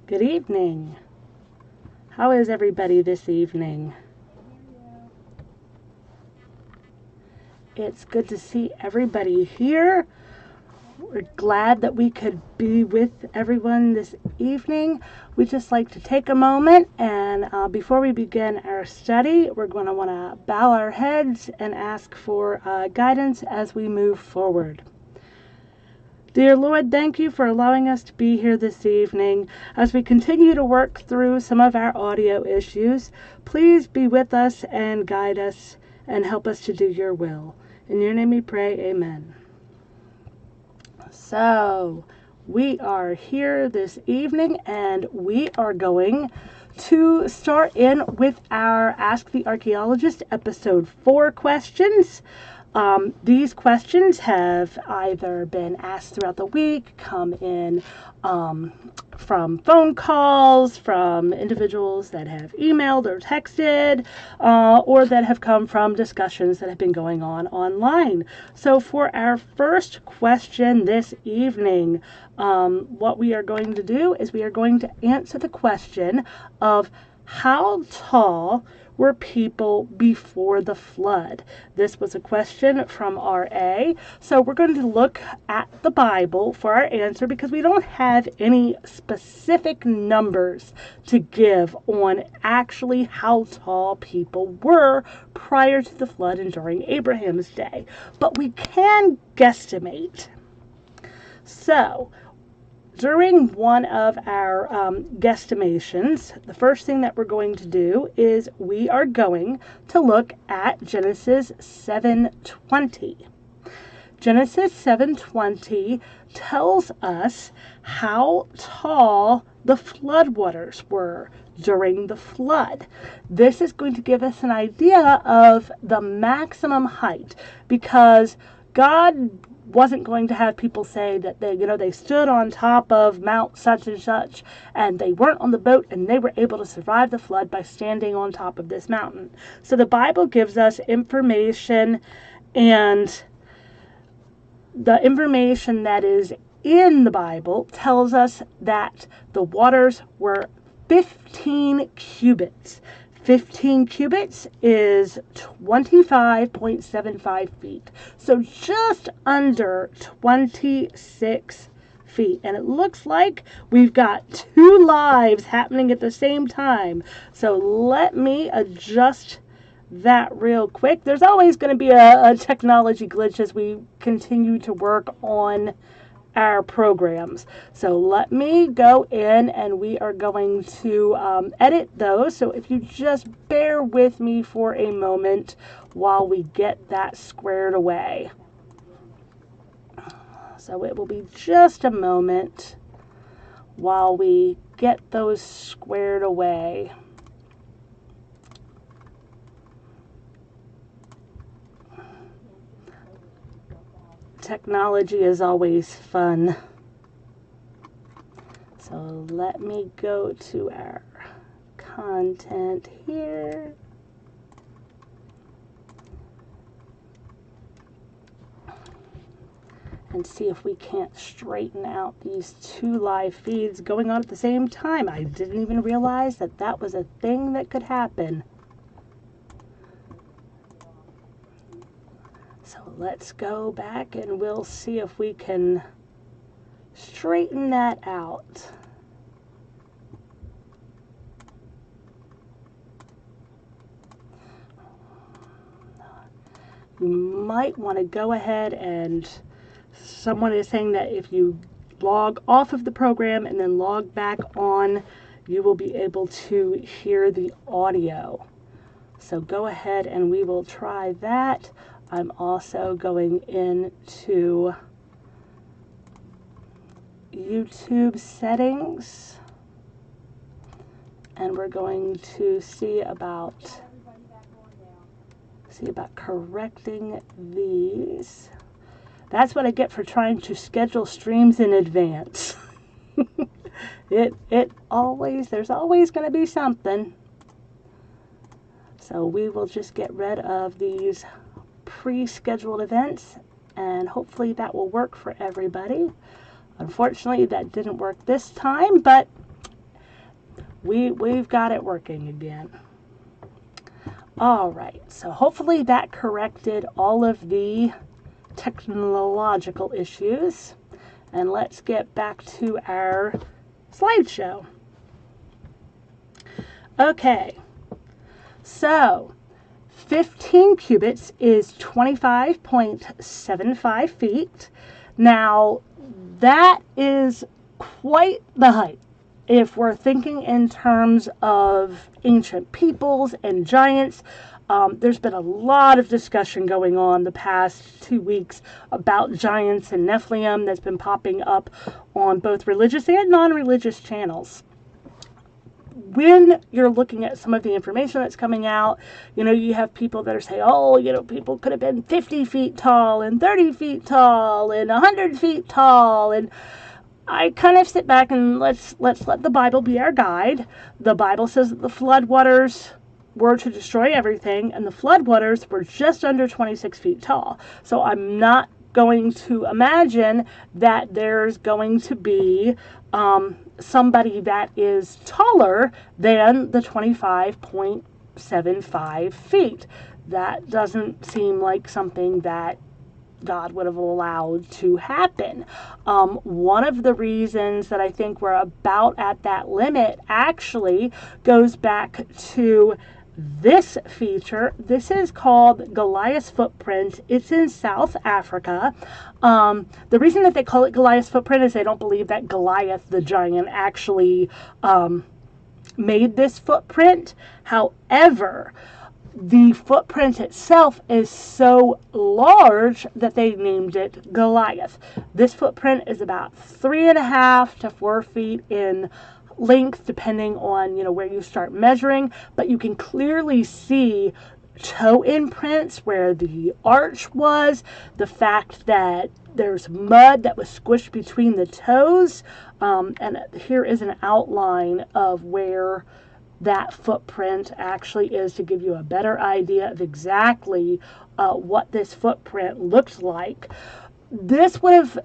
Good evening. How is everybody this evening? It's good to see everybody here. We're glad that we could be with everyone this evening. We'd just like to take a moment and before we begin our study, we're going to want to bow our heads and ask for guidance as we move forward. Dear Lord, thank you for allowing us to be here this evening. As we continue to work through some of our audio issues, please be with us and guide us and help us to do your will. In your name we pray, amen. So, we are here this evening and we are going to start in with our Ask the Archaeologist episode 4 questions. These questions have either been asked throughout the week, come in from phone calls, from individuals that have emailed or texted, or that have come from discussions that have been going on online. So for our first question this evening, what we are going to do is we are going to answer the question of how tall were people before the flood? This was a question from RA. So we're going to look at the Bible for our answer because we don't have any specific numbers to give on actually how tall people were prior to the flood and during Abraham's day. But we can guesstimate. So, during one of our guesstimations, the first thing that we're going to do is we are going to look at Genesis 7:20. Genesis 7:20 tells us how tall the floodwaters were during the flood. This is going to give us an idea of the maximum height because God wasn't going to have people say that they stood on top of Mount such and such and they weren't on the boat and they were able to survive the flood by standing on top of this mountain. So the Bible gives us information, and the information that is in the Bible tells us that the waters were 15 cubits. 15 cubits is 25.75 feet. So just under 26 feet. And it looks like we've got two lives happening at the same time. So let me adjust that real quick. There's always going to be a technology glitch as we continue to work on our programs. So let me go in and we are going to edit those. So if you just bear with me for a moment while we get that squared away. So it will be just a moment while we get those squared away. Technology is always fun. So let me go to our content here. And see if we can't straighten out these two live feeds going on at the same time. I didn't even realize that that was a thing that could happen. So let's go back and we'll see if we can straighten that out. You might want to go ahead and someone is saying that if you log off of the program and then log back on, you will be able to hear the audio. So go ahead and we will try that. I'm also going into YouTube settings and we're going to see about correcting these. That's what I get for trying to schedule streams in advance. There's always going to be something. So we will just get rid of these pre-scheduled events and hopefully that will work for everybody. Unfortunately, that didn't work this time, but we've got it working again. All right, so hopefully that corrected all of the technological issues. And let's get back to our slideshow. Okay, so 15 cubits is 25.75 feet. Now, that is quite the height. If we're thinking in terms of ancient peoples and giants, there's been a lot of discussion going on the past 2 weeks about giants and Nephilim that's been popping up on both religious and non-religious channels. When you're looking at some of the information that's coming out, you have people that are saying, people could have been 50 feet tall and 30 feet tall and 100 feet tall. And I kind of sit back and let's let the Bible be our guide. The Bible says that the floodwaters were to destroy everything, and the floodwaters were just under 26 feet tall. So I'm not going to imagine that there's going to be somebody that is taller than the 25.75 feet. That doesn't seem like something that God would have allowed to happen. One of the reasons that I think we're about at that limit actually goes back to this feature. This is called Goliath's Footprint. It's in South Africa. The reason that they call it Goliath's Footprint is they don't believe that Goliath, the giant, actually made this footprint. However, the footprint itself is so large that they named it Goliath. This footprint is about 3.5 to 4 feet in length, depending on where you start measuring, but you can clearly see toe imprints where the arch was, the fact that there's mud that was squished between the toes, and here is an outline of where that footprint actually is to give you a better idea of exactly what this footprint looks like. This would have,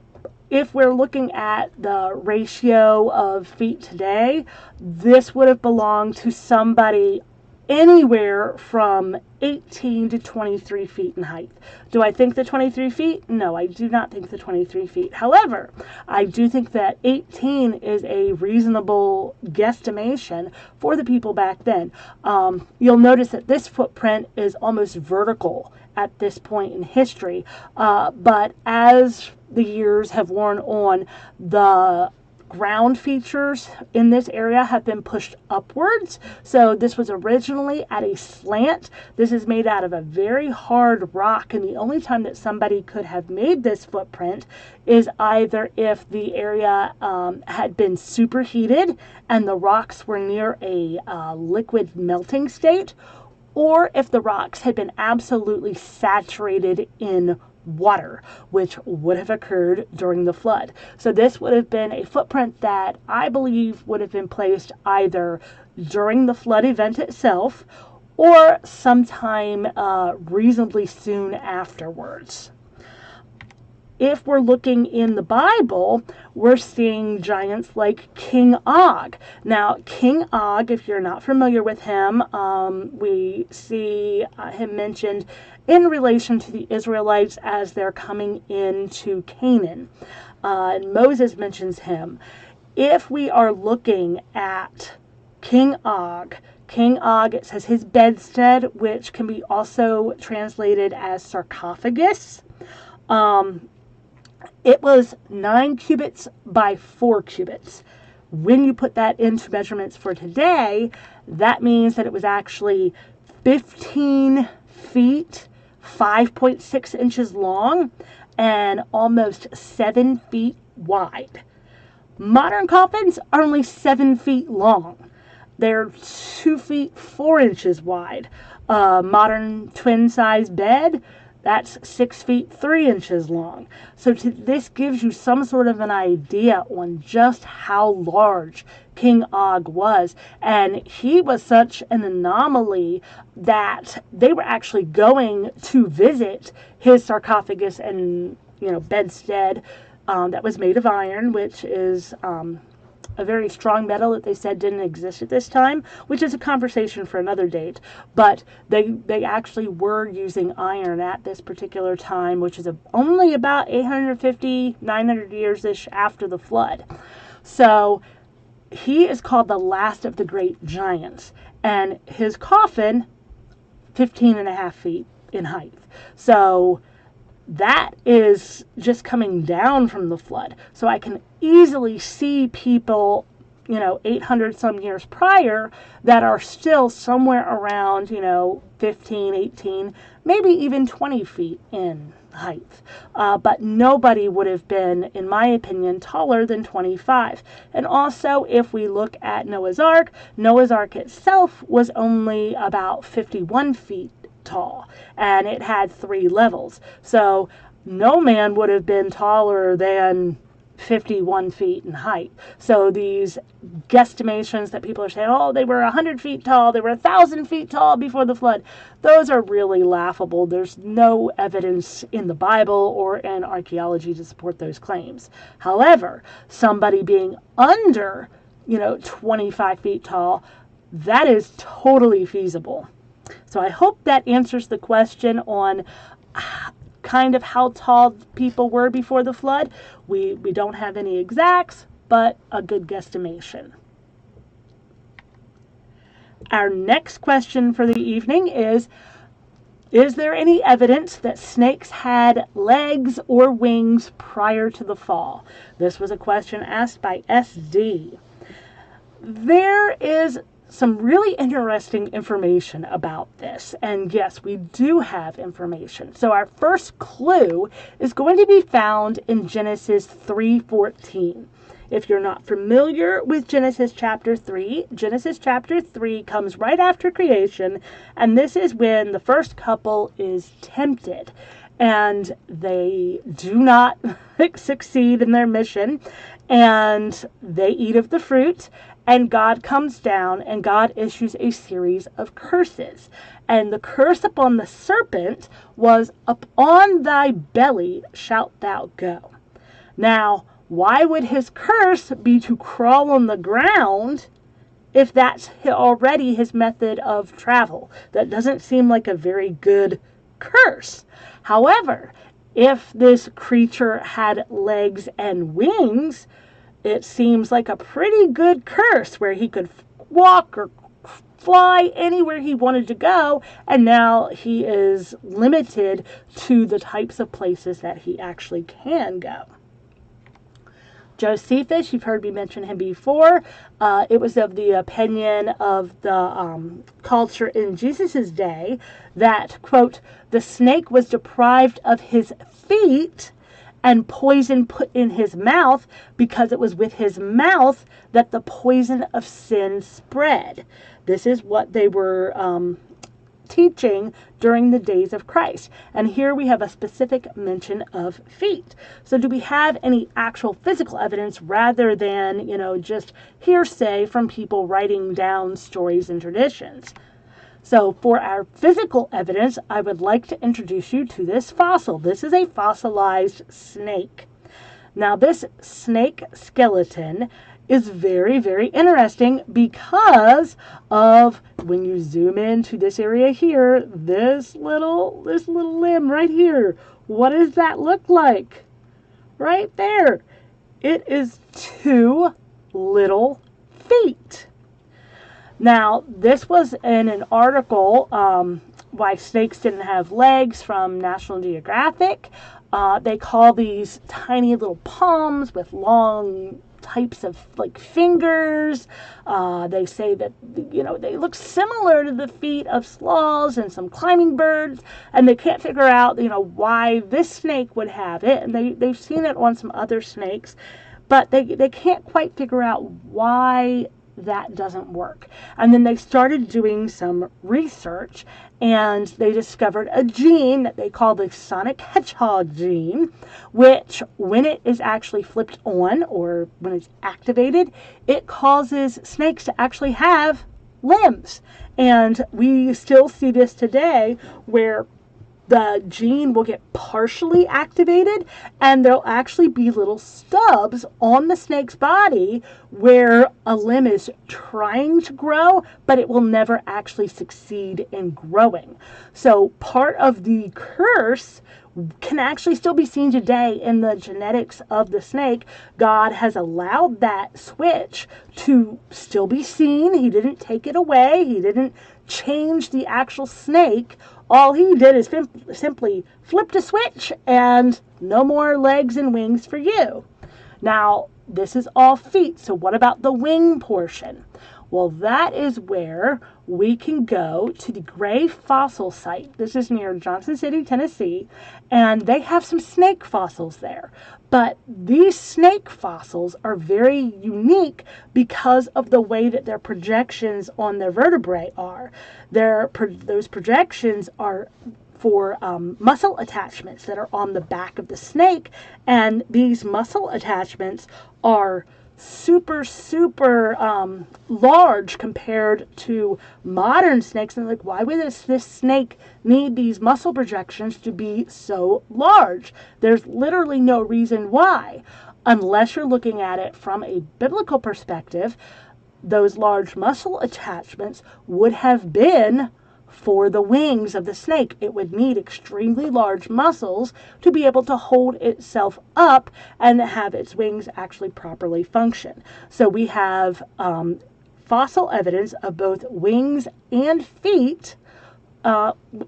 if we're looking at the ratio of feet today, this would have belonged to somebody anywhere from 18 to 23 feet in height. Do I think the 23 feet? No, I do not think the 23 feet. However, I do think that 18 is a reasonable guesstimation for the people back then. You'll notice that this footprint is almost vertical at this point in history, but as the years have worn on, the ground features in this area have been pushed upwards. So this was originally at a slant. This is made out of a very hard rock, and the only time that somebody could have made this footprint is either if the area had been superheated and the rocks were near a liquid melting state, or if the rocks had been absolutely saturated in water, which would have occurred during the flood. So this would have been a footprint that I believe would have been placed either during the flood event itself or sometime reasonably soon afterwards. If we're looking in the Bible, we're seeing giants like King Og. Now, King Og, if you're not familiar with him, we see him mentioned in relation to the Israelites as they're coming into Canaan. And Moses mentions him. If we are looking at King Og, it says his bedstead, which can be also translated as sarcophagus. It was 9 cubits by 4 cubits. When you put that into measurements for today, that means that it was actually 15 feet, 5.6 inches long, and almost 7 feet wide. Modern coffins are only 7 feet long. They're 2 feet 4 inches wide. Modern twin-size bed, that's 6 feet 3 inches long. So this gives you some sort of an idea on just how large King Og was. And he was such an anomaly that they were actually going to visit his sarcophagus and bedstead that was made of iron, which is a very strong metal that they said didn't exist at this time, which is a conversation for another date. But they actually were using iron at this particular time, which is only about 850, 900 years-ish after the flood. So he is called the last of the great giants, and his coffin, 15.5 feet in height. So that is just coming down from the flood. So I can easily see people, 800 some years prior that are still somewhere around, 15, 18, maybe even 20 feet in height. But nobody would have been, in my opinion, taller than 25. And also, if we look at Noah's Ark itself was only about 51 feet tall, and it had 3 levels. So no man would have been taller than 51 feet in height. So these guesstimations that people are saying, oh, they were 100 feet tall, they were 1,000 feet tall before the flood, those are really laughable. There's no evidence in the Bible or in archaeology to support those claims. However, somebody being under, 25 feet tall, that is totally feasible. So I hope that answers the question on kind of how tall people were before the flood. We don't have any exacts, but a good guesstimation. Our next question for the evening is there any evidence that snakes had legs or wings prior to the fall? This was a question asked by SD. There is some really interesting information about this. And yes, we do have information. So our first clue is going to be found in Genesis 3:14. If you're not familiar with Genesis chapter 3, Genesis chapter 3 comes right after creation, and this is when the first couple is tempted. And they do not succeed in their mission, and they eat of the fruit. And God comes down, and God issues a series of curses. And the curse upon the serpent was, upon thy belly shalt thou go. Now, why would his curse be to crawl on the ground if that's already his method of travel? That doesn't seem like a very good curse. However, if this creature had legs and wings, it seems like a pretty good curse where he could walk or fly anywhere he wanted to go, and now he is limited to the types of places that he actually can go. Japheth, you've heard me mention him before. It was of the opinion of the culture in Jesus' day that, quote, the snake was deprived of his feet and poison put in his mouth, because it was with his mouth that the poison of sin spread. This is what they were teaching during the days of Christ. And here we have a specific mention of feet. So do we have any actual physical evidence rather than, just hearsay from people writing down stories and traditions? So for our physical evidence, I would like to introduce you to this fossil. This is a fossilized snake. Now, this snake skeleton is very, very interesting because of, when you zoom into this area here, this little limb right here. What does that look like? Right there. It is 2 little feet. Now, this was in an article, Why Snakes Didn't Have Legs, from National Geographic. They call these tiny little palms with long types of fingers. They say that, they look similar to the feet of sloths and some climbing birds, and they can't figure out, why this snake would have it. And they've seen it on some other snakes, but they can't quite figure out why that doesn't work. And then they started doing some research, and they discovered a gene that they call the sonic hedgehog gene, which, when it is actually flipped on, or when it's activated, it causes snakes to actually have limbs. And we still see this today, where the gene will get partially activated, and there'll actually be little stubs on the snake's body where a limb is trying to grow, but it will never actually succeed in growing. So part of the curse can actually still be seen today in the genetics of the snake. God has allowed that switch to still be seen. He didn't take it away. He didn't change the actual snake. All he did is simply flipped a switch, and no more legs and wings for you. Now, this is all feet, so what about the wing portion? Well, that is where we can go to the Gray Fossil Site. This is near Johnson City, Tennessee, and they have some snake fossils there. But these snake fossils are very unique because of the way that their projections on their vertebrae are. Those projections are for muscle attachments that are on the back of the snake, and these muscle attachments are super large compared to modern snakes. And like, why would this snake need these muscle projections to be so large? There's literally no reason why, unless you're looking at it from a biblical perspective. Those large muscle attachments would have been for the wings of the snake. It would need extremely large muscles to be able to hold itself up and have its wings actually properly function. So we have fossil evidence of both wings and feet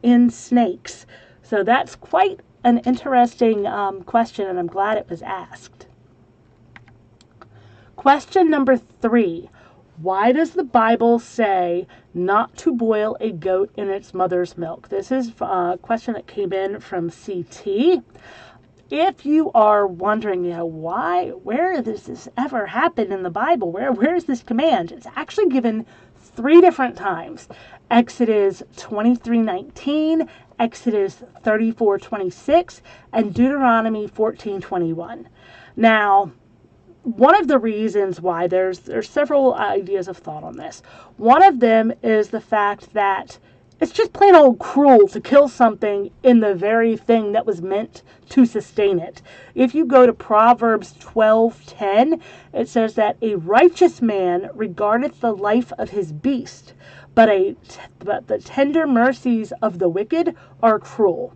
in snakes. So that's quite an interesting question, and I'm glad it was asked. Question number 3. Why does the Bible say not to boil a goat in its mother's milk? This is a question that came in from CT. If you are wondering, where does this ever happen in the Bible? Where is this command? It's actually given 3 different times. Exodus 23:19, Exodus 34:26, and Deuteronomy 14:21. Now, one of the reasons why, there's several ideas of thought on this. One of them is the fact that it's just plain old cruel to kill something in the very thing that was meant to sustain it. If you go to Proverbs 12:10, it says that a righteous man regardeth the life of his beast, but the tender mercies of the wicked are cruel.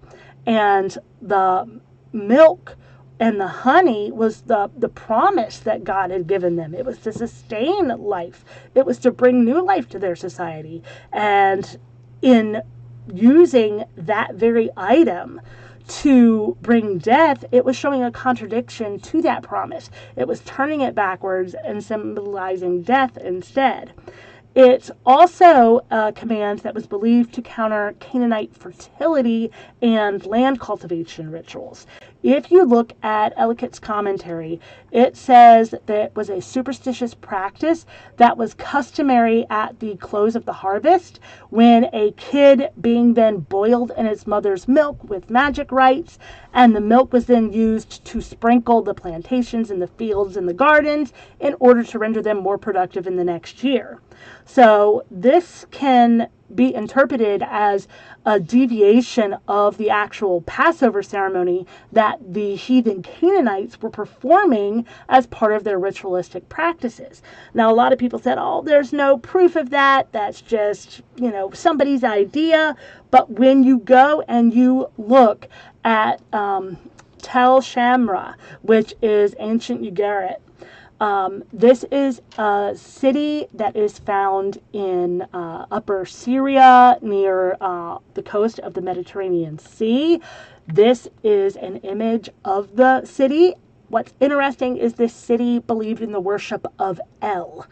And the milk and the honey was the promise that God had given them. It was to sustain life. It was to bring new life to their society. And in using that very item to bring death, it was showing a contradiction to that promise. It was turning it backwards and symbolizing death instead. It's also a command that was believed to counter Canaanite fertility and land cultivation rituals. If you look at Ellicott's commentary, it says that it was a superstitious practice that was customary at the close of the harvest, when a kid being then boiled in its mother's milk with magic rites, and the milk was then used to sprinkle the plantations and the fields and the gardens in order to render them more productive in the next year. So this can be interpreted as a deviation of the actual Passover ceremony that the heathen Canaanites were performing as part of their ritualistic practices. Now, a lot of people said, there's no proof of that. That's just, somebody's idea. But when you go and you look at Tel Shamra, which is ancient Ugarit, this is a city that is found in Upper Syria near the coast of the Mediterranean Sea. This is an image of the city. What's interesting is this city believed in the worship of El.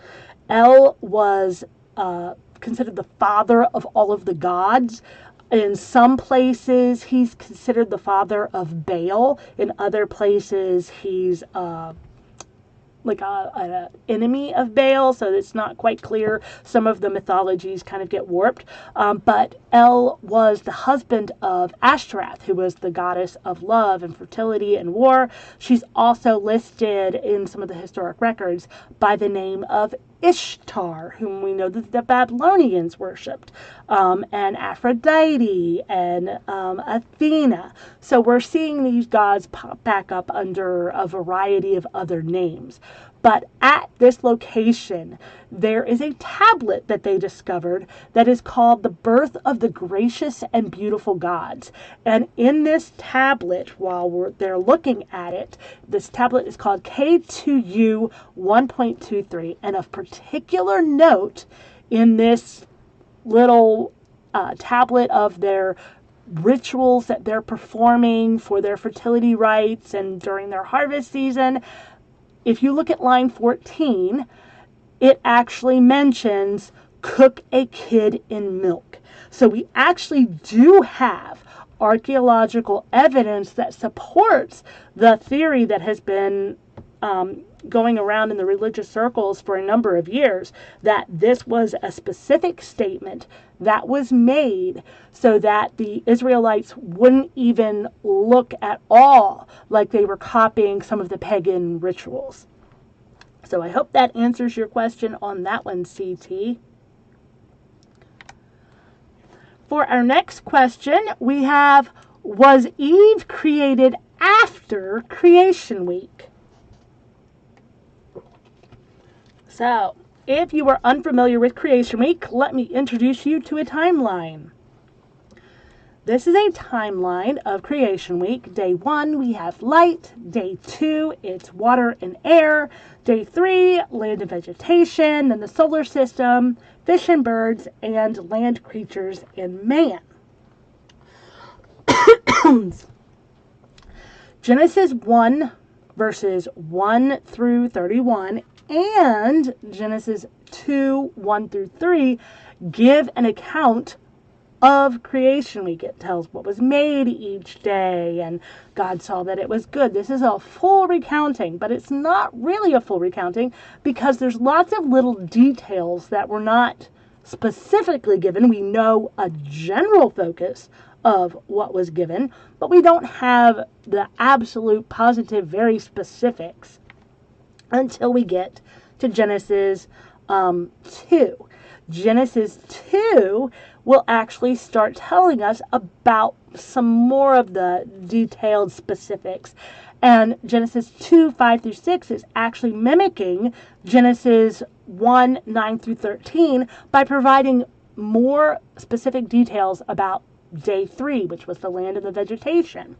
El was considered the father of all of the gods. In some places, he's considered the father of Baal. In other places, he's like an enemy of Baal, so it's not quite clear. Some of the mythologies kind of get warped. But El was the husband of Ashtoreth, who was the goddess of love and fertility and war. She's also listed in some of the historic records by the name of Ishtar, whom we know that the Babylonians worshipped, and Aphrodite, and Athena. So we're seeing these gods pop back up under a variety of other names. But at this location, there is a tablet that they discovered that is called The Birth of the Gracious and Beautiful Gods. And in this tablet, while they're looking at it, this tablet is called K2U 1.23. And of particular note in this little tablet of their rituals that they're performing for their fertility rites and during their harvest season, if you look at line 14, it actually mentions cook a kid in milk. So we actually do have archaeological evidence that supports the theory that has been going around in the religious circles for a number of years, that this was a specific statement that was made so that the Israelites wouldn't even look at all like they were copying some of the pagan rituals. So I hope that answers your question on that one, CT. For our next question, we have, was Eve created after creation week? So, if you are unfamiliar with creation week, let me introduce you to a timeline. This is a timeline of creation week. Day 1, we have light. Day 2, it's water and air. Day 3, land and vegetation, then the solar system, fish and birds, and land creatures and man. Genesis 1, verses 1 through 31, and Genesis 2, 1 through 3 give an account of creation week. It tells what was made each day, and God saw that it was good. This is a full recounting, but it's not really a full recounting because there's lots of little details that were not specifically given. We know a general focus of what was given, but we don't have the absolute positive, very specifics until we get to Genesis 2. Genesis 2 will actually start telling us about some more of the detailed specifics. And Genesis 2, 5 through 6 is actually mimicking Genesis 1, 9 through 13 by providing more specific details about day 3, which was the land and the vegetation.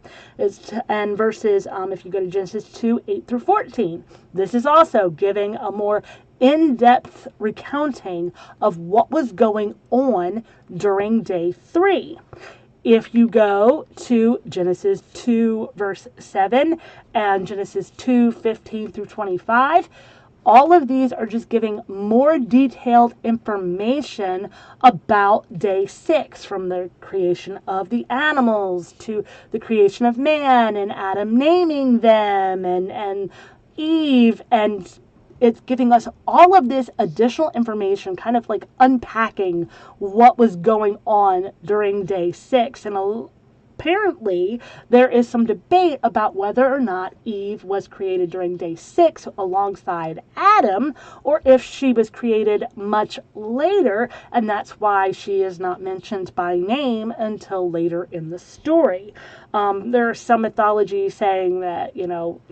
And verses, if you go to Genesis 2, 8 through 14, this is also giving a more in-depth recounting of what was going on during day 3. If you go to Genesis 2, verse 7, and Genesis 2, 15 through 25, all of these are just giving more detailed information about day 6, from the creation of the animals to the creation of man and Adam naming them and Eve, and it's giving us all of this additional information, kind of like unpacking what was going on during day 6. And apparently there is some debate about whether or not Eve was created during day 6 alongside Adam, or if she was created much later, and that's why she is not mentioned by name until later in the story. There are some mythology saying that,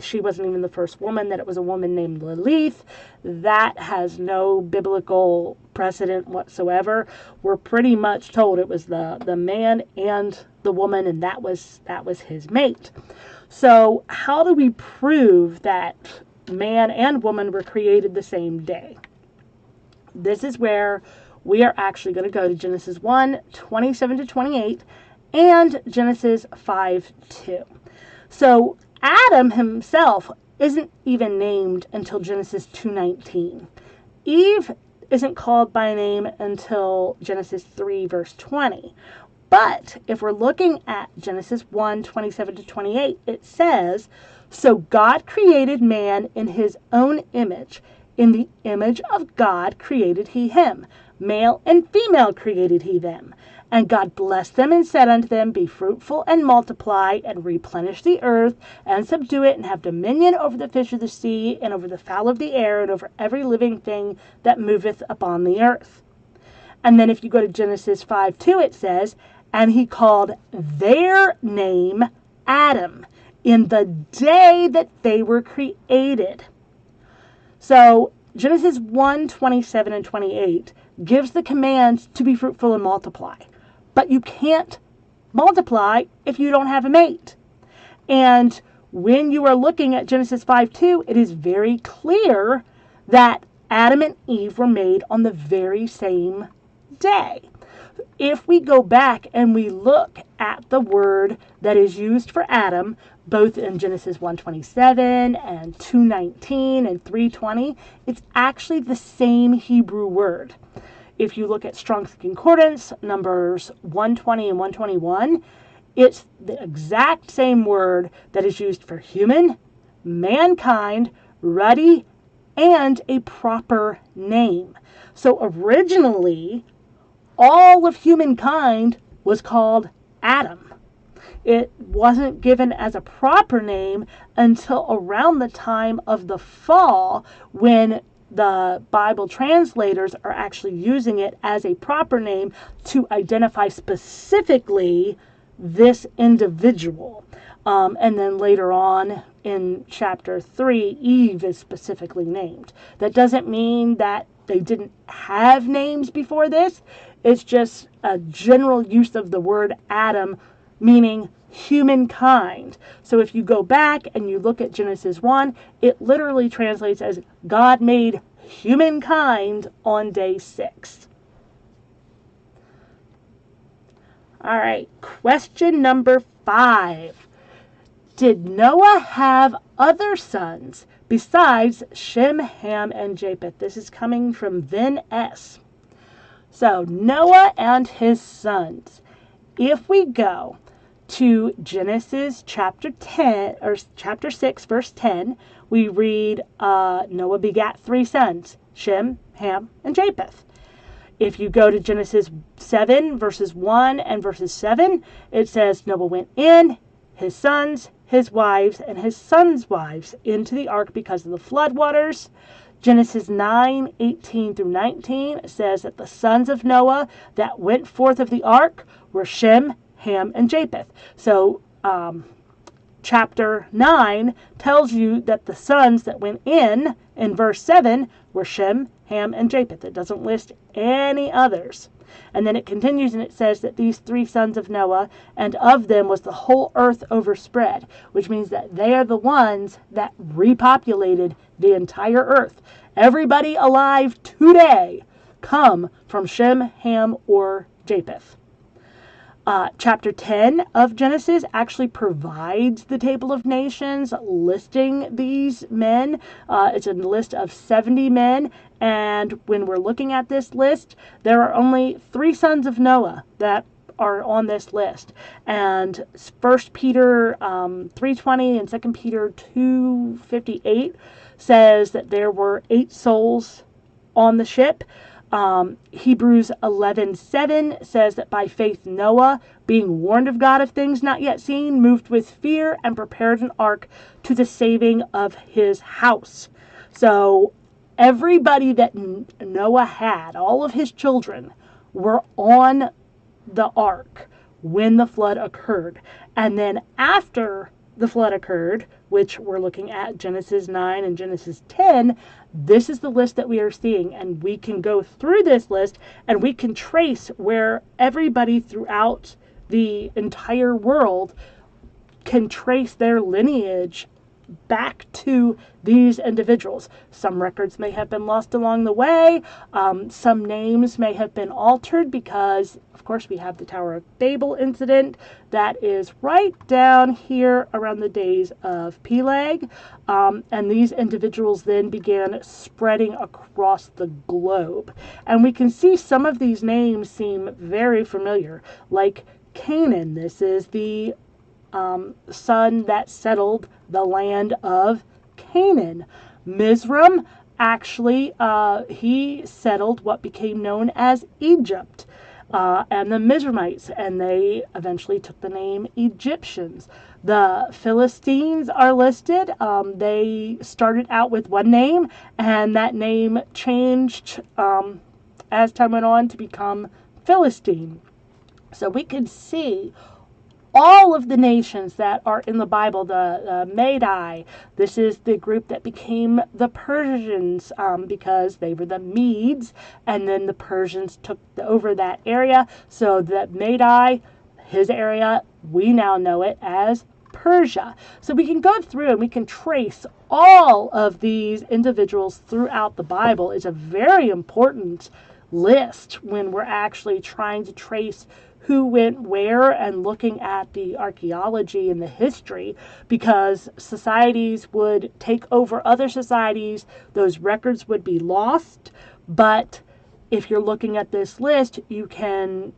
she wasn't even the first woman, that it was a woman named Lilith. That has no biblical precedent whatsoever. We're pretty much told it was the man and the woman, and that was his mate. So how do we prove that man and woman were created the same day? This is where we are actually going to go to Genesis 1, 27 to 28, and Genesis 5, 2. So Adam himself isn't even named until Genesis 2:19. Eve isn't called by name until Genesis 3, verse 20. But if we're looking at Genesis 1, 27 to 28, it says, "So God created man in his own image. In the image of God created he him. Male and female created he them. And God blessed them and said unto them, Be fruitful and multiply, and replenish the earth, and subdue it, and have dominion over the fish of the sea, and over the fowl of the air, and over every living thing that moveth upon the earth. And then if you go to Genesis 5:2, it says, And he called their name Adam, in the day that they were created. So Genesis 1:27 and 28 gives the command to be fruitful and multiply. But you can't multiply if you don't have a mate. And when you are looking at Genesis 5:2, it is very clear that Adam and Eve were made on the very same day. If we go back and we look at the word that is used for Adam, both in Genesis 1:27 and 2:19 and 3:20, it's actually the same Hebrew word. If you look at Strong's Concordance, numbers 120 and 121, it's the exact same word that is used for human, mankind, ruddy, and a proper name. So originally, all of humankind was called Adam. It wasn't given as a proper name until around the time of the fall, when the Bible translators are actually using it as a proper name to identify specifically this individual. And then later on in chapter 3, Eve is specifically named. That doesn't mean that they didn't have names before this. It's just a general use of the word Adam, meaning humankind. So if you go back and you look at Genesis 1, it literally translates as God made humankind on day 6. All right, question number 5. Did Noah have other sons besides Shem, Ham, and Japheth? This is coming from Vin S. So Noah and his sons. If we go to Genesis chapter 10 or chapter 6 verse 10, we read Noah begat 3 sons, Shem, Ham, and Japheth. If you go to Genesis 7 verses 1 and verses 7, it says Noah went in, his sons, his wives, and his sons' wives into the ark because of the flood waters. Genesis 9:18 through 19 says that the sons of Noah that went forth of the ark were Shem, Ham, and Japheth. So chapter 9 tells you that the sons that went in verse 7 were Shem, Ham, and Japheth. It doesn't list any others. And then it continues and it says that these 3 sons of Noah, and of them was the whole earth overspread, which means that they are the ones that repopulated the entire earth. Everybody alive today come from Shem, Ham, or Japheth. Chapter 10 of Genesis actually provides the table of nations listing these men. It's a list of 70 men, and when we're looking at this list, there are only 3 sons of Noah that are on this list. And 1 Peter 3:20 and 2 Peter 2:58 says that there were 8 souls on the ship. Hebrews 11:7 says that by faith Noah, being warned of God of things not yet seen, moved with fear and prepared an ark to the saving of his house. So everybody that Noah had, all of his children, were on the ark when the flood occurred. And then after the flood occurred, which we're looking at Genesis 9 and Genesis 10, this is the list that we are seeing, and we can go through this list and we can trace where everybody throughout the entire world can trace their lineage back to these individuals. Some records may have been lost along the way. Some names may have been altered because, of course, we have the Tower of Babel incident that is right down here around the days of Peleg. And these individuals then began spreading across the globe. And we can see some of these names seem very familiar, like Canaan. This is the son that settled the land of Canaan. Mizraim, actually, he settled what became known as Egypt. and the Mizraimites, and they eventually took the name Egyptians. The Philistines are listed. They started out with one name, and that name changed as time went on to become Philistine. So we can see all of the nations that are in the Bible, the Magi. This is the group that became the Persians because they were the Medes, and then the Persians took over that area. So the Magi, his area, we now know it as Persia. So we can go through and we can trace all of these individuals throughout the Bible. It's a very important list when we're actually trying to trace who went where and looking at the archaeology and the history, because societies would take over other societies, those records would be lost. But if you're looking at this list, you can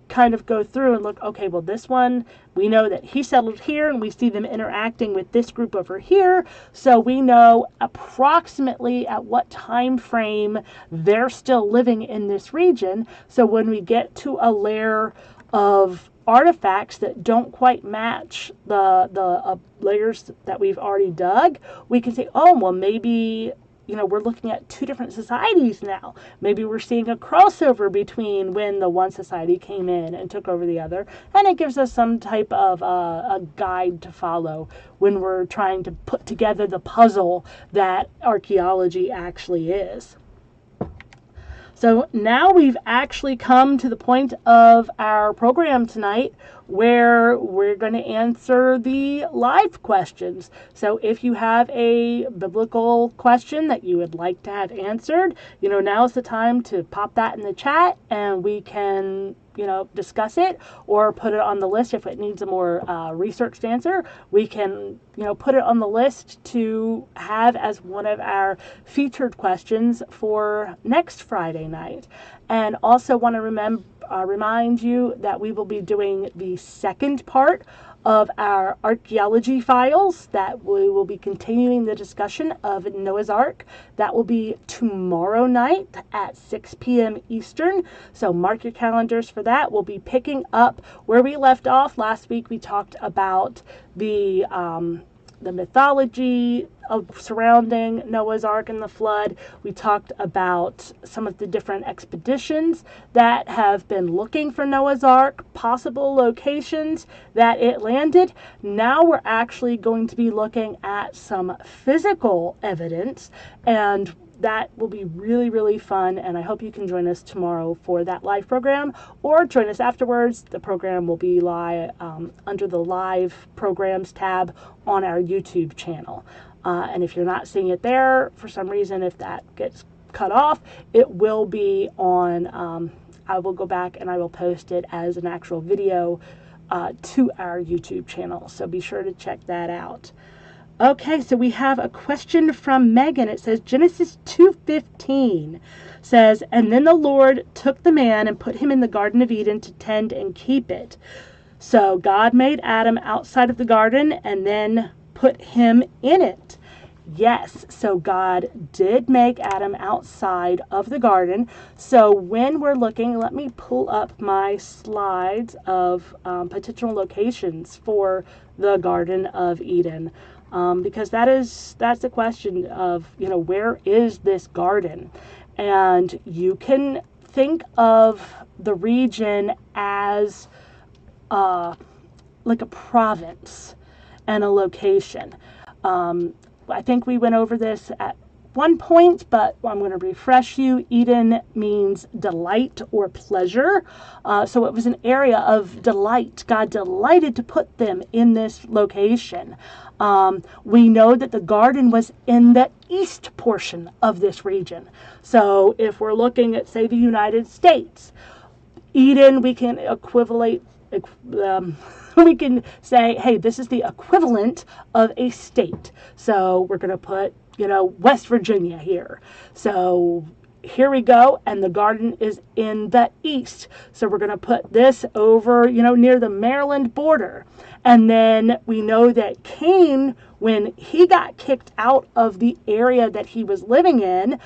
kind of go through and look, okay, well, this one, we know that he settled here, and we see them interacting with this group over here, so we know approximately at what time frame they're still living in this region. So when we get to a layer of artifacts that don't quite match the layers that we've already dug, we can say, oh, well, maybe we're looking at two different societies now. Maybe we're seeing a crossover between when the one society came in and took over the other, and it gives us some type of a guide to follow when we're trying to put together the puzzle that archaeology actually is. So now we've actually come to the point of our program tonight where we're going to answer the live questions. So if you have a biblical question that you would like to have answered, now's the time to pop that in the chat, and we can discuss it or put it on the list. If it needs a more researched answer, we can put it on the list to have as one of our featured questions for next Friday night. And also want to remind you that we will be doing the second part of our archaeology files, that we will be continuing the discussion of Noah's Ark. That will be tomorrow night at 6 p.m. Eastern. So mark your calendars for that. We'll be picking up where we left off. Last week we talked about the mythology surrounding Noah's Ark and the flood. We talked about some of the different expeditions that have been looking for Noah's Ark, possible locations that it landed. Now we're actually going to be looking at some physical evidence, and that will be really, really fun, and I hope you can join us tomorrow for that live program, or join us afterwards. The program will be live under the live programs tab on our YouTube channel. And if you're not seeing it there, for some reason, if that gets cut off, it will be on, I will go back and I will post it as an actual video to our YouTube channel. So be sure to check that out. Okay, so we have a question from Megan. It says, Genesis 2:15 says, and then the Lord took the man and put him in the Garden of Eden to tend and keep it. So God made Adam outside of the garden and then put him in it. Yes, so God did make Adam outside of the garden. So when we're looking, let me pull up my slides of potential locations for the Garden of Eden. Because that's the question of, where is this garden? And you can think of the region as like a province and a location. I think we went over this at one point, but I'm going to refresh you. Eden means delight or pleasure. So it was an area of delight. God delighted to put them in this location. We know that the garden was in the east portion of this region. So if we're looking at, say, the United States, Eden, we can we can say, hey, this is the equivalent of a state. So we're going to put, West Virginia here. So here we go, and the garden is in the east. So we're going to put this over, near the Maryland border. And then we know that Cain, when he got kicked out of the area that he was living in,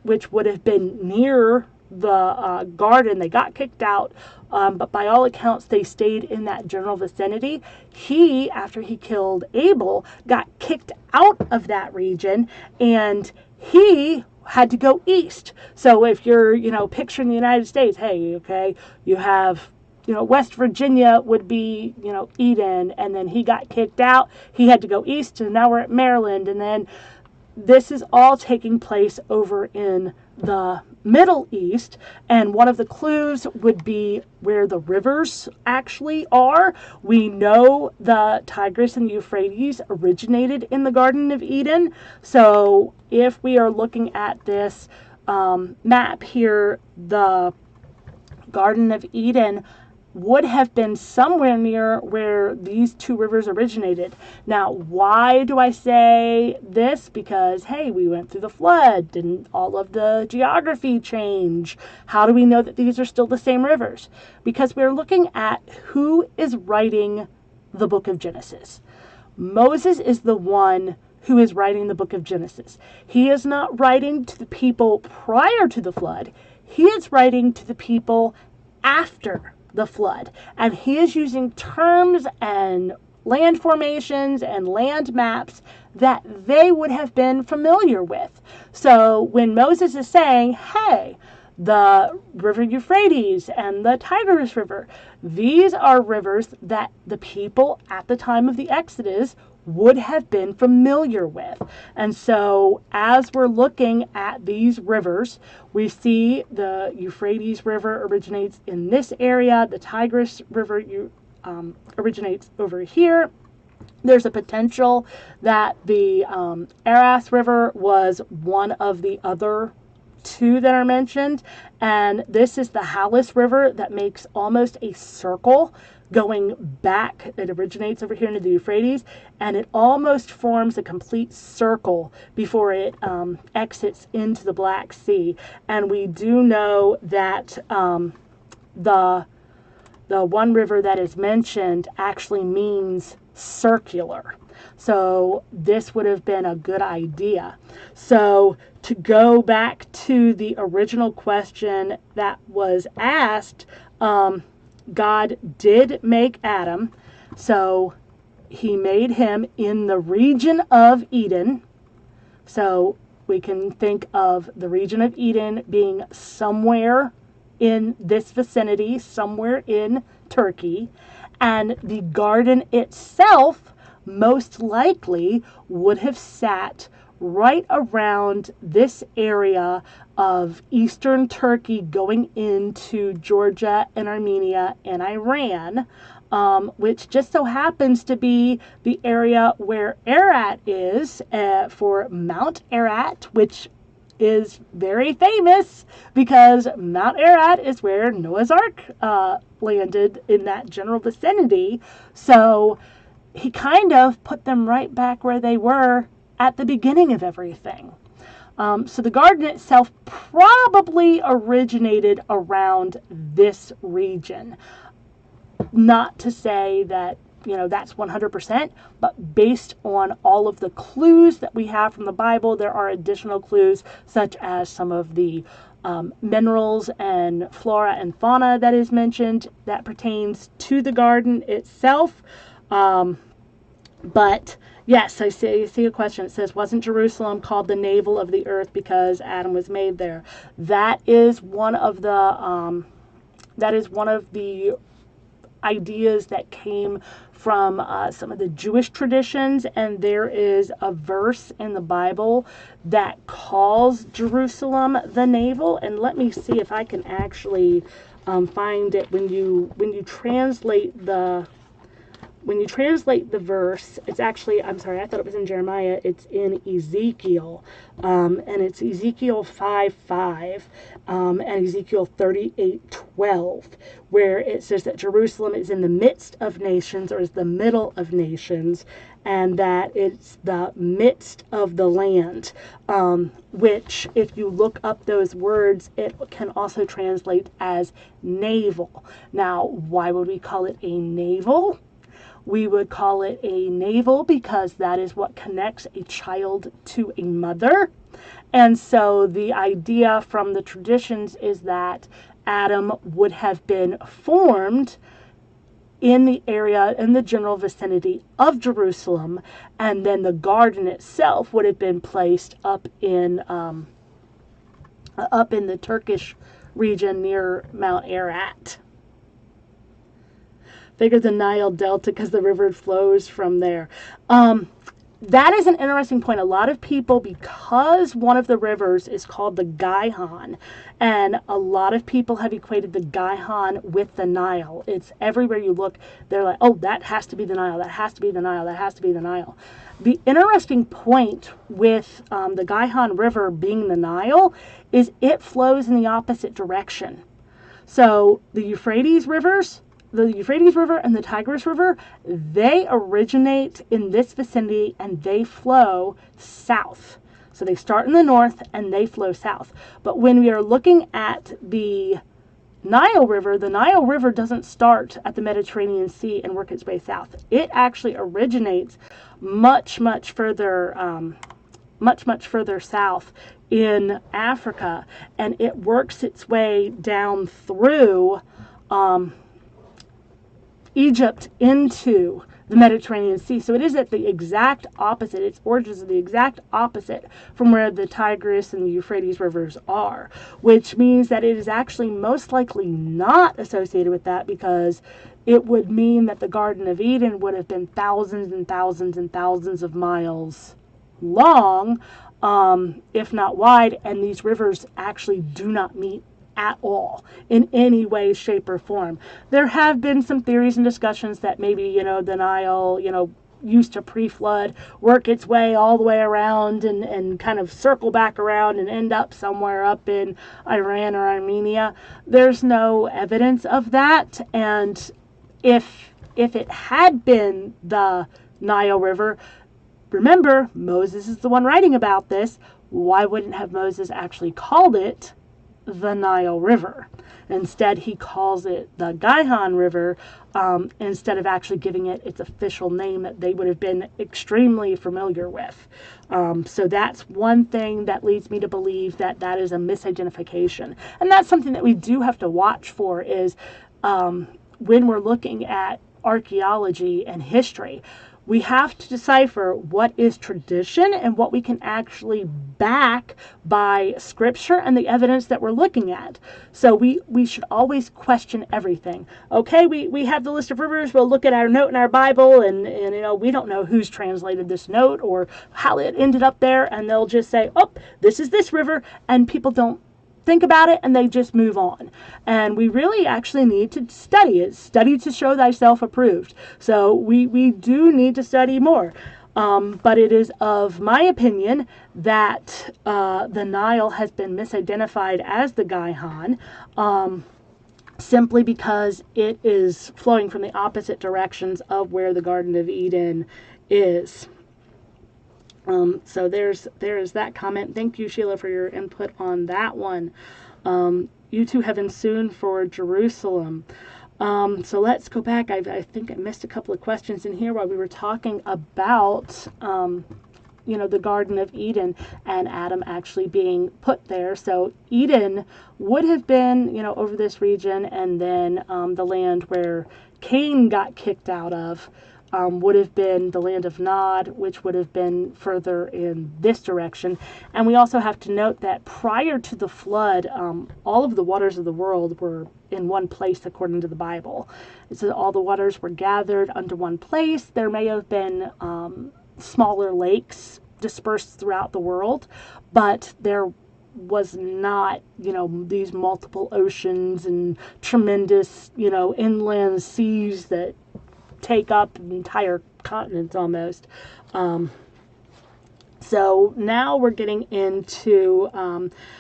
which would have been near the garden. They got kicked out, but by all accounts, they stayed in that general vicinity. He, after he killed Abel, got kicked out of that region, and he had to go east. So if you're, picturing the United States, hey, okay, you have, West Virginia would be, Eden, and then he got kicked out. He had to go east, and now we're at Maryland, and then this is all taking place over in the Middle East, and one of the clues would be where the rivers actually are. We know the Tigris and the Euphrates originated in the Garden of Eden, so if we are looking at this map here, the Garden of Eden would have been somewhere near where these two rivers originated. Now, why do I say this? Because, hey, we went through the flood. Didn't all of the geography change? How do we know that these are still the same rivers? Because we're looking at who is writing the book of Genesis. Moses is the one who is writing the book of Genesis. He is not writing to the people prior to the flood. He is writing to the people after the flood, and he is using terms and land formations and land maps that they would have been familiar with. So when Moses is saying, hey, the river Euphrates and the Tigris River, these are rivers that the people at the time of the Exodus would have been familiar with. And so as we're looking at these rivers, we see the Euphrates River originates in this area. The Tigris River originates over here. There's a potential that the Aras River was one of the other two that are mentioned. And this is the Halys River that makes almost a circle going back. It originates over here into the Euphrates, and it almost forms a complete circle before it exits into the Black Sea. And we do know that the one river that is mentioned actually means circular. So this would have been a good idea. So to go back to the original question that was asked, God did make Adam, so he made him in the region of Eden. So we can think of the region of Eden being somewhere in this vicinity, somewhere in Turkey, and the garden itself most likely would have sat right around this area of eastern Turkey going into Georgia and Armenia and Iran, which just so happens to be the area where Ararat is, for Mount Ararat, which is very famous because Mount Ararat is where Noah's Ark landed in that general vicinity. So he kind of put them right back where they were at the beginning of everything. So the garden itself probably originated around this region. Not to say that, that's 100%, but based on all of the clues that we have from the Bible, there are additional clues such as some of the minerals and flora and fauna that is mentioned that pertains to the garden itself. But yes, I see a question. It says, wasn't Jerusalem called the navel of the earth because Adam was made there? That is one of the ideas that came from some of the Jewish traditions, and there is a verse in the Bible that calls Jerusalem the navel. And let me see if I can actually find it. When you translate the verse, it's actually, I'm sorry, I thought it was in Jeremiah, it's in Ezekiel, and it's Ezekiel 5:5, and Ezekiel 38:12, where it says that Jerusalem is in the midst of nations, or is the middle of nations, and that it's the midst of the land, which, if you look up those words, it can also translate as navel. Now, why would we call it a navel? We would call it a navel because that is what connects a child to a mother. And so the idea from the traditions is that Adam would have been formed in the area, in the general vicinity of Jerusalem, and then the garden itself would have been placed up in the Turkish region near Mount Ararat. Figure the Nile Delta because the river flows from there. That is an interesting point. A lot of people, because one of the rivers is called the Gihon, and a lot of people have equated the Gihon with the Nile. It's everywhere you look, they're like, oh, that has to be the Nile, that has to be the Nile, that has to be the Nile. The interesting point with the Gihon River being the Nile is it flows in the opposite direction. So the Euphrates River and the Tigris River, they originate in this vicinity and they flow south. So they start in the north and they flow south. But when we are looking at the Nile River doesn't start at the Mediterranean Sea and work its way south. It actually originates much further south in Africa, and it works its way down through Egypt into the Mediterranean Sea. So it is at the exact opposite. Its origins are the exact opposite from where the Tigris and the Euphrates rivers are, which means that it is actually most likely not associated with that, because it would mean that the Garden of Eden would have been thousands and thousands and thousands of miles long, if not wide, and these rivers actually do not meet at all in any way, shape, or form. There have been some theories and discussions that maybe, the Nile, used to pre-flood work its way all the way around and kind of circle back around and end up somewhere up in Iran or Armenia. There's no evidence of that, and if it had been the Nile River, remember, Moses is the one writing about this. Why wouldn't have Moses actually called it the Nile River? Instead, he calls it the Gihon River, instead of actually giving it its official name that they would have been extremely familiar with. So that's one thing that leads me to believe that that is a misidentification. And that's something that we do have to watch for, is when we're looking at archaeology and history, we have to decipher what is tradition and what we can actually back by scripture and the evidence that we're looking at. So we should always question everything. Okay, we have the list of rivers. We'll look at our note in our Bible, and we don't know who's translated this note or how it ended up there, and they'll just say, oh, this is this river, and people don't think about it, and they just move on. And we really actually need to study it. Study to show thyself approved. So we do need to study more. But it is of my opinion that the Nile has been misidentified as the Gihon, simply because it is flowing from the opposite directions of where the Garden of Eden is. So there's that comment. Thank you, Sheila, for your input on that one. You two heaven soon for Jerusalem. So let's go back. I think I missed a couple of questions in here while we were talking about, the Garden of Eden and Adam actually being put there. So Eden would have been, over this region, and then the land where Cain got kicked out of would have been the land of Nod, which would have been further in this direction. And we also have to note that prior to the flood, all of the waters of the world were in one place according to the Bible. So all the waters were gathered under one place. There may have been smaller lakes dispersed throughout the world, but there was not, these multiple oceans and tremendous, inland seas that take up entire continents almost. So now we're getting into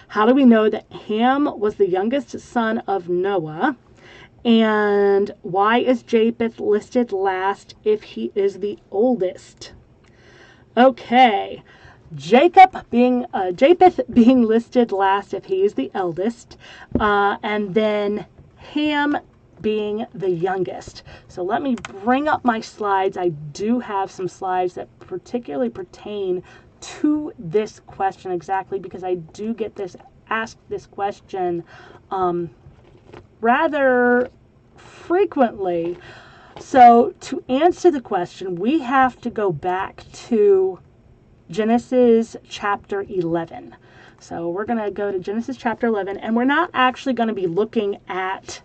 how do we know that Ham was the youngest son of Noah, and why is Japheth listed last if he is the oldest? Okay, Japheth being listed last if he is the eldest, and then Ham being the youngest. So let me bring up my slides. I do have some slides that particularly pertain to this question exactly, because I do get asked this question rather frequently. So to answer the question, we have to go back to Genesis chapter 11. So we're going to go to Genesis chapter 11, and we're not actually going to be looking at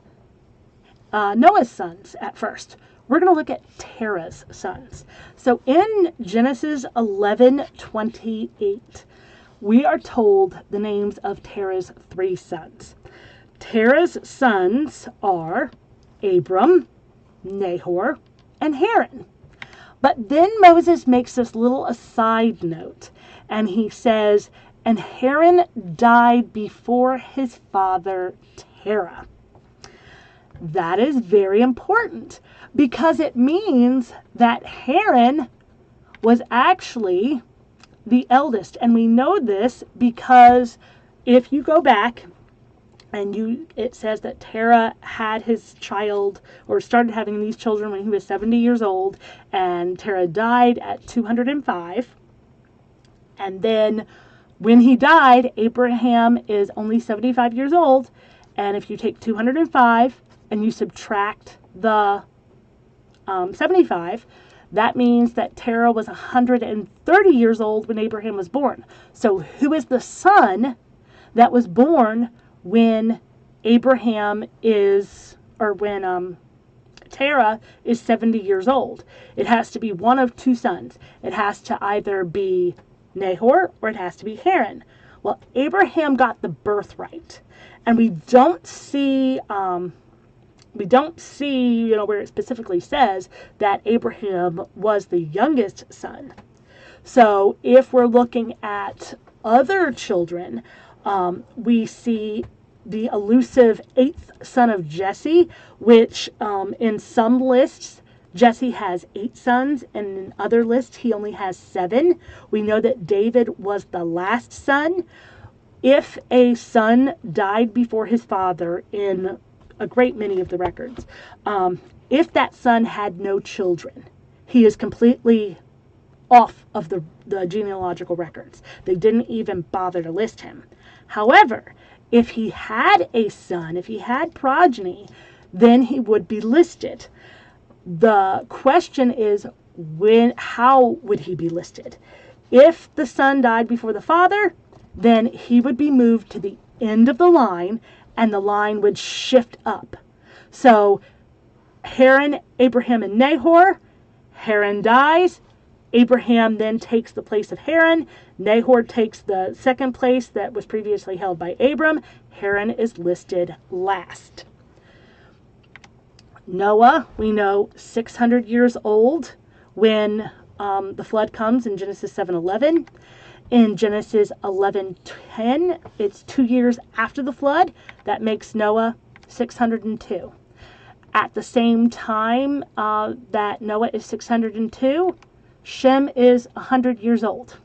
Noah's sons at first. We're going to look at Terah's sons. So in Genesis 11:28, we are told the names of Terah's 3 sons. Terah's sons are Abram, Nahor, and Haran. But then Moses makes this little aside note, and he says, and Haran died before his father Terah. That is very important, because it means that Haran was actually the eldest. And we know this because if you go back and it says that Terah had his child, or started having these children when he was 70 years old, and Terah died at 205. And then when he died, Abraham is only 75 years old. And if you take 205 and you subtract the 75, that means that Terah was 130 years old when Abraham was born. So who is the son that was born when Terah is 70 years old? It has to be one of 2 sons. It has to either be Nahor or it has to be Haran. Well, Abraham got the birthright, and we don't see where it specifically says that Abraham was the youngest son. So if we're looking at other children, we see the elusive 8th son of Jesse, which in some lists Jesse has 8 sons, and in other lists he only has 7. We know that David was the last son. If a son died before his father in a great many of the records, if that son had no children, he is completely off of the genealogical records. They didn't even bother to list him. However, if he had a son, if he had progeny, then he would be listed. The question is, how would he be listed? If the son died before the father, then he would be moved to the end of the line, and the line would shift up. So Haran, Abraham, and Nahor. Haran dies. Abraham then takes the place of Haran. Nahor takes the second place that was previously held by Abram. Haran is listed last. Noah, we know, 600 years old when the flood comes in Genesis 7:11. In Genesis 11:10, it's 2 years after the flood. That makes Noah 602. At the same time that Noah is 602, Shem is 100 years old.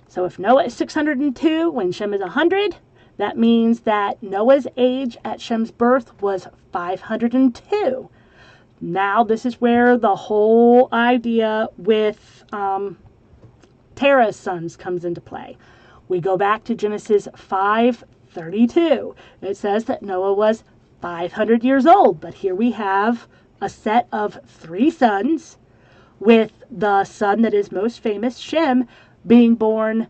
So if Noah is 602 when Shem is 100, that means that Noah's age at Shem's birth was 502. Now this is where the whole idea with Terah's sons comes into play. We go back to Genesis 5:32. It says that Noah was 500 years old, but here we have a set of 3 sons, with the son that is most famous, Shem, being born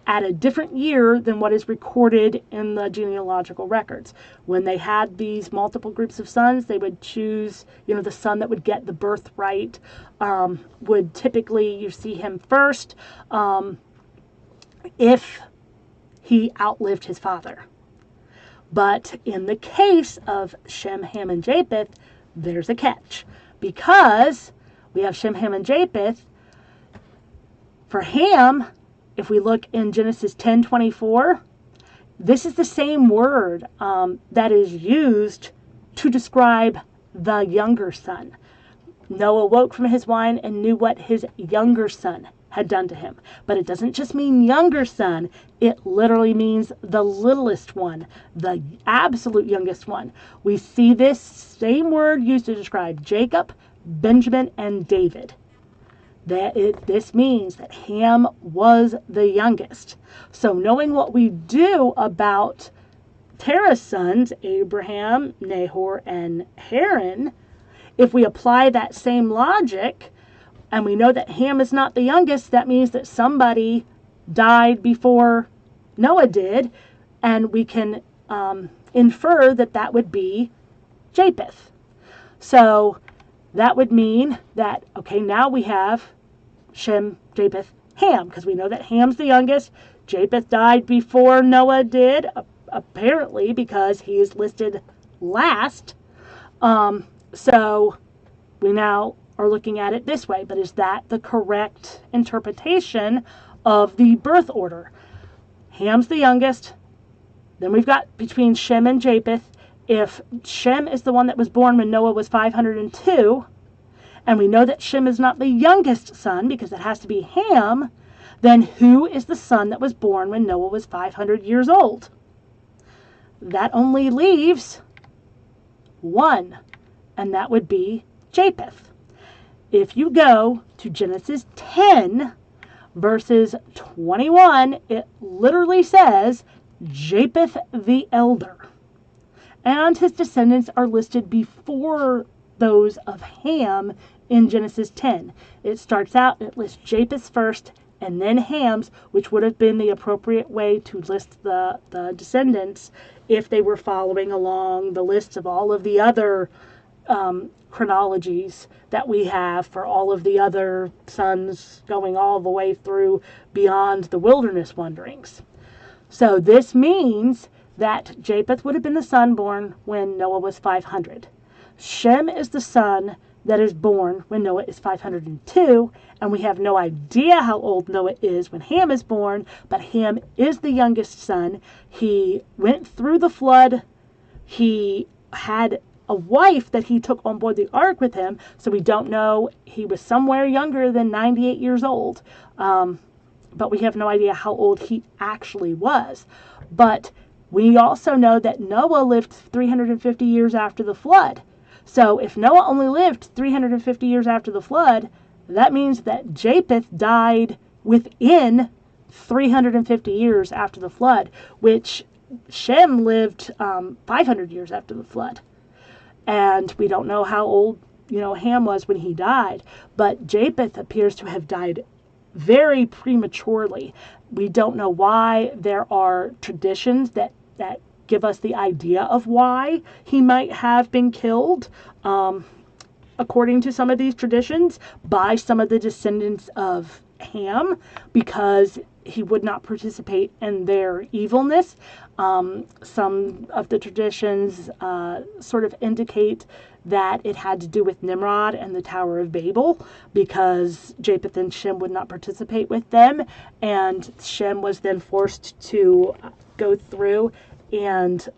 at a different year than what is recorded in the genealogical records. When they had these multiple groups of sons, they would choose, the son that would get the birthright would typically, you see him first if he outlived his father. But in the case of Shem, Ham, and Japheth, there's a catch. Because we have Shem, Ham, and Japheth, for Ham, if we look in Genesis 10:24, this is the same word that is used to describe the younger son. Noah woke from his wine and knew what his younger son, had done to him. But it doesn't just mean younger son. It literally means the littlest one, the absolute youngest one. We see this same word used to describe Jacob, Benjamin, and David. This means that Ham was the youngest. So knowing what we do about Terah's sons, Abraham, Nahor, and Haran, if we apply that same logic, and we know that Ham is not the youngest, that means that somebody died before Noah did, and we can infer that that would be Japheth. So that would mean that, okay, now we have Shem, Japheth, Ham, because we know that Ham's the youngest. Japheth died before Noah did, apparently, because he is listed last. So we now are looking at it this way, but is that the correct interpretation of the birth order? Ham's the youngest. Then we've got between Shem and Japheth. If Shem is the one that was born when Noah was 502, and we know that Shem is not the youngest son because it has to be Ham, then who is the son that was born when Noah was 500 years old? That only leaves one, and that would be Japheth. If you go to Genesis 10, verses 21, it literally says, Japheth the elder. And his descendants are listed before those of Ham in Genesis 10. It starts out, it lists Japheth's first, and then Ham's, which would have been the appropriate way to list the descendants if they were following along the lists of all of the other chronologies that we have for all of the other sons going all the way through beyond the wilderness wanderings. So this means that Japheth would have been the son born when Noah was 500. Shem is the son that is born when Noah is 502, and we have no idea how old Noah is when Ham is born, but Ham is the youngest son. He went through the flood. He had a wife that he took on board the ark with him, so we don't know. He was somewhere younger than 98 years old, but we have no idea how old he actually was. But we also know that Noah lived 350 years after the flood. So if Noah only lived 350 years after the flood, that means that Japheth died within 350 years after the flood, which Shem lived 500 years after the flood. And we don't know how old, Ham was when he died, but Japheth appears to have died very prematurely. We don't know why. There are traditions that give us the idea of why he might have been killed, according to some of these traditions, by some of the descendants of Ham, because he would not participate in their evilness. Some of the traditions sort of indicate that it had to do with Nimrod and the Tower of Babel, because Japheth and Shem would not participate with them, and Shem was then forced to go through and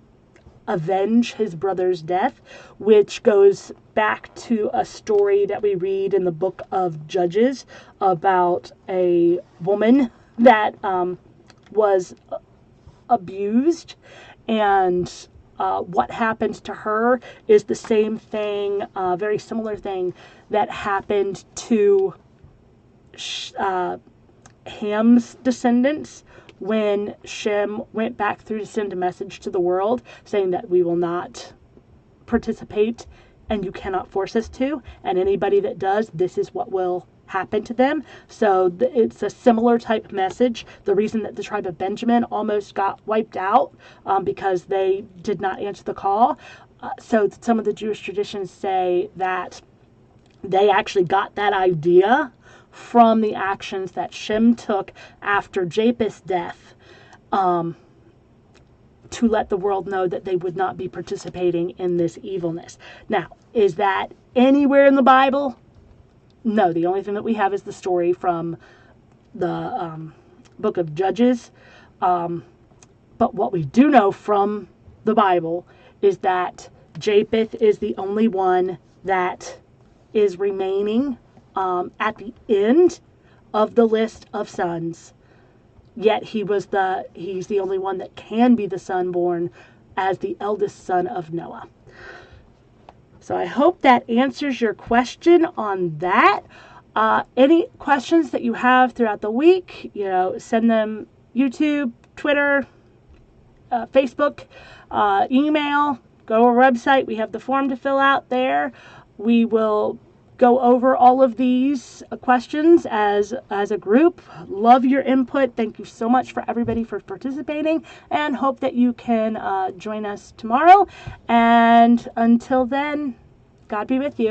avenge his brother's death, which goes back to a story that we read in the book of Judges about a woman that was abused, and what happened to her is the same thing, very similar thing that happened to Ham's descendants when Shem went back through to send a message to the world saying that we will not participate and you cannot force us to, and anybody that does, this is what will happen to them. So it's a similar type message. The reason that the tribe of Benjamin almost got wiped out because they did not answer the call. So some of the Jewish traditions say that they actually got that idea from the actions that Shem took after Japheth's death, to let the world know that they would not be participating in this evilness. Now, is that anywhere in the Bible? No, the only thing that we have is the story from the book of Judges. But what we do know from the Bible is that Japheth is the only one that is remaining at the end of the list of sons. Yet he's the only one that can be the son born as the eldest son of Noah. So I hope that answers your question on that. Any questions that you have throughout the week, send them YouTube, Twitter, Facebook, email, go to our website. We have the form to fill out there. We will go over all of these questions as a group. Love your input. Thank you so much for everybody for participating, and hope that you can join us tomorrow. And until then, God be with you.